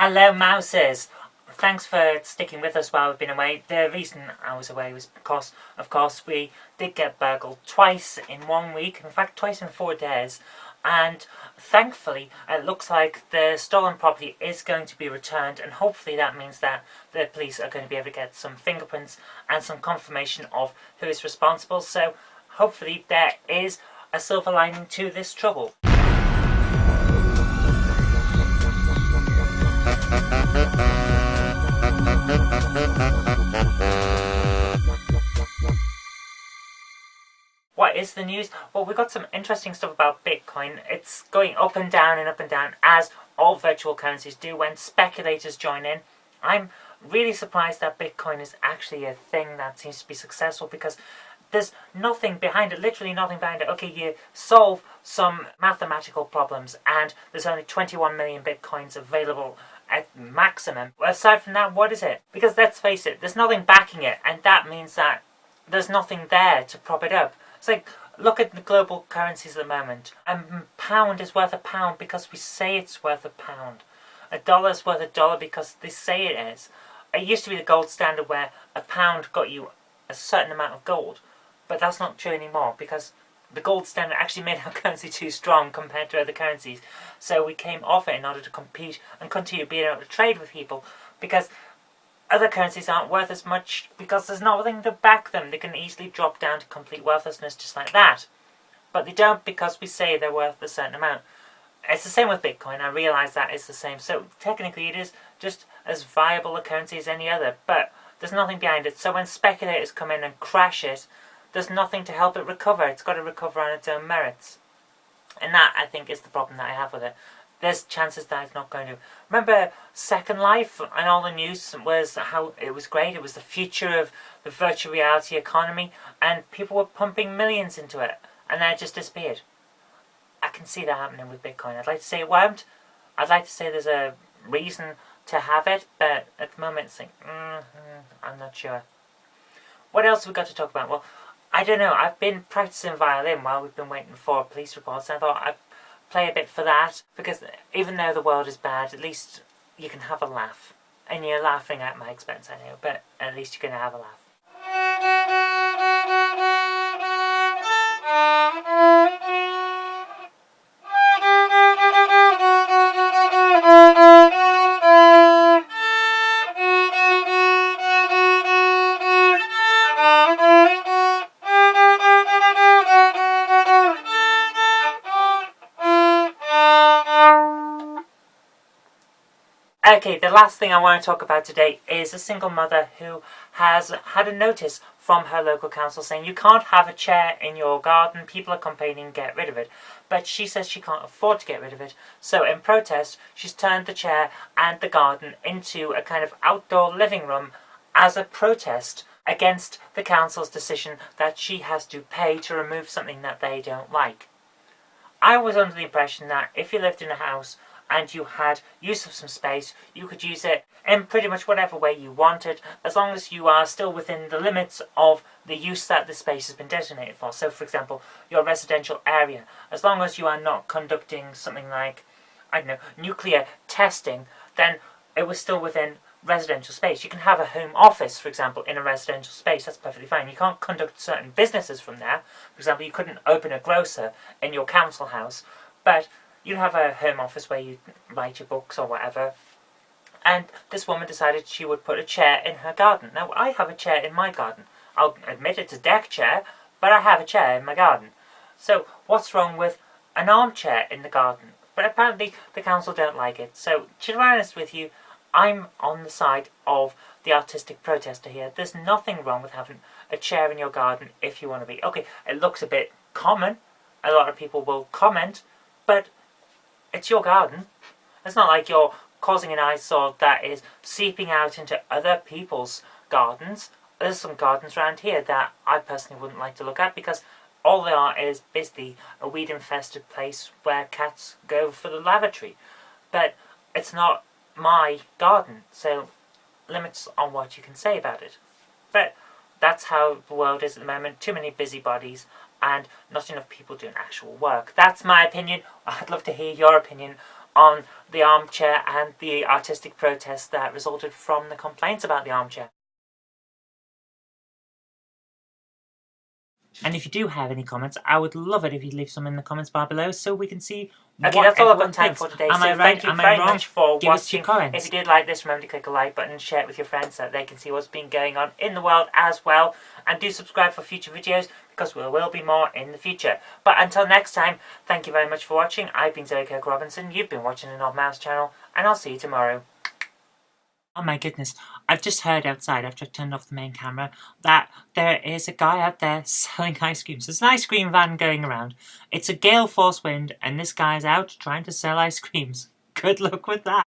Hello, mouses! Thanks for sticking with us while we've been away. The reason I was away was because, of course, we did get burgled twice in 1 week. In fact, twice in 4 days. And thankfully, it looks like the stolen property is going to be returned, and hopefully that means that the police are going to be able to get some fingerprints and some confirmation of who is responsible. So hopefully there is a silver lining to this trouble. What is the news? Well, we've got some interesting stuff about Bitcoin. It's going up and down and up and down, as all virtual currencies do when speculators join in. I'm really surprised that Bitcoin is actually a thing that seems to be successful, because there's nothing behind it, literally nothing behind it. Okay, you solve some mathematical problems and there's only 21 million Bitcoins available at maximum. Aside from that, what is it? Because let's face it, there's nothing backing it, and that means that there's nothing there to prop it up. It's like, look at the global currencies at the moment. A pound is worth a pound because we say it's worth a pound. A dollar is worth a dollar because they say it is. It used to be the gold standard where a pound got you a certain amount of gold, but that's not true anymore, because the gold standard actually made our currency too strong compared to other currencies. So we came off it in order to compete and continue being able to trade with people, because other currencies aren't worth as much because there's nothing to back them. They can easily drop down to complete worthlessness just like that. But they don't, because we say they're worth a certain amount. It's the same with Bitcoin. I realise that it's the same. So technically it is just as viable a currency as any other, but there's nothing behind it. So when speculators come in and crash it, there's nothing to help it recover. It's got to recover on its own merits. And that, I think, is the problem that I have with it. There's chances that it's not going to. Remember Second Life, and all the news was how it was great. It was the future of the virtual reality economy, and people were pumping millions into it, and then it just disappeared. I can see that happening with Bitcoin. I'd like to say it won't. I'd like to say there's a reason to have it, but at the moment it's like, I'm not sure. What else have we got to talk about? Well, I don't know. I've been practicing violin while we've been waiting for police reports, and I thought I'd play a bit for that, because even though the world is bad, at least you can have a laugh. And you're laughing at my expense, I know, but at least you're going to have a laugh. Okay, the last thing I want to talk about today is a single mother who has had a notice from her local council saying you can't have a chair in your garden. People are complaining, get rid of it. But she says she can't afford to get rid of it. So in protest, she's turned the chair and the garden into a kind of outdoor living room as a protest against the council's decision that she has to pay to remove something that they don't like. I was under the impression that if you lived in a house and you had use of some space, you could use it in pretty much whatever way you wanted, as long as you are still within the limits of the use that the space has been designated for. So, for example, your residential area, as long as you are not conducting something like, I don't know, nuclear testing, then it was still within residential space. You can have a home office, for example, in a residential space. That's perfectly fine. You can't conduct certain businesses from there. For example, you couldn't open a grocer in your council house, but you have a home office where you write your books or whatever. And this woman decided she would put a chair in her garden. Now, I have a chair in my garden. I'll admit it's a deck chair, but I have a chair in my garden. So what's wrong with an armchair in the garden? But apparently the council don't like it. So to be honest with you, I'm on the side of the artistic protester here. There's nothing wrong with having a chair in your garden if you want to be. Okay, it looks a bit common. A lot of people will comment, but it's your garden. It's not like you're causing an eyesore that is seeping out into other people's gardens. There's some gardens around here that I personally wouldn't like to look at, because all they are is basically a weed-infested place where cats go for the lavatory. But it's not my garden, so limits on what you can say about it. But that's how the world is at the moment. Too many busybodies and not enough people doing actual work. That's my opinion. I'd love to hear your opinion on the Armchair and the artistic protest that resulted from the complaints about the Armchair. And if you do have any comments, I would love it if you'd leave some in the comments bar below so we can see what Okay, that's all I've got everyone time thinks. for today. Am So I right? thank you Am I very wrong? much for Give us your watching. comments. If you did like this, remember to click a like button and share it with your friends so that they can see what's been going on in the world as well. And do subscribe for future videos because there will be more in the future. But until next time, thank you very much for watching. I've been Kirk-Robinson. You've been watching the Knob Mouse channel, and I'll see you tomorrow. Oh my goodness, I've just heard outside, after I turned off the main camera, that there is a guy out there selling ice creams. There's an ice cream van going around. It's a gale force wind, and this guy's out trying to sell ice creams. Good luck with that.